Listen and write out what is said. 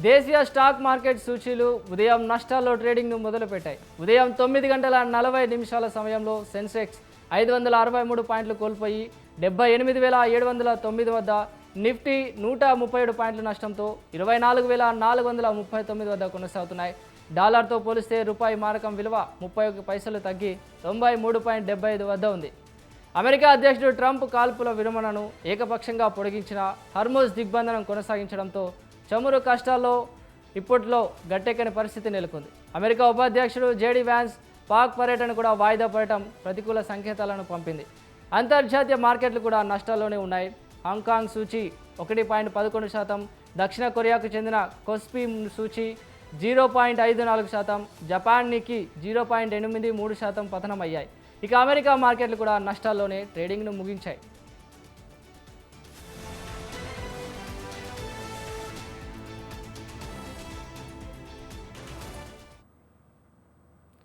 దేశీయ stock market సూచీలు ఉదయం నష్టాల్లో ట్రేడింగ్ను మొదలుపెట్టాయి. ఉదయం 9 గంటల 40 నిమిషాల సమయంలో సెన్సెక్స్ 563 పాయింట్లు కోల్పోయి 78,709 వద్ద, నిఫ్టీ 137 పాయింట్ల నష్టంతో 24,439 వద్ద కొనసాగుతున్నాయి. డాలర్తో పోలిస్తే రూపాయి మారకం విలువ 31 పైసలు తగ్గి 93.75 వద్ద ఉంది. అమెరికా అధ్యక్షుడు ట్రంప్ కాల్పుల విరమణను ఏకపక్షంగా పొడిగించిన హర్ముజ్ దిగ్బంధనం కొనసాగించడంతో చమురు కష్టాల్లో ఇప్పట్లో గట్టెక్కని పరిస్థితి నెలకొంది. అమెరికా ఉపాధ్యక్షుడు జేడీ వ్యాన్స్ పాక్ పర్యటన కూడా వాయిదా పడటం ప్రతికూల సంకేతాలను పంపింది. అంతర్జాతీయ మార్కెట్లు కూడా నష్టాల్లోనే ఉన్నాయి. హాంకాంగ్ సూచీ 1.11%, దక్షిణ కొరియాకు చెందిన కోస్పీ సూచీ 0.54%, జపాన్ నిక్కీ 0.83% పతనమయ్యాయి. ఇక అమెరికా మార్కెట్లు కూడా నష్టాల్లోనే ట్రేడింగ్ను ముగించాయి.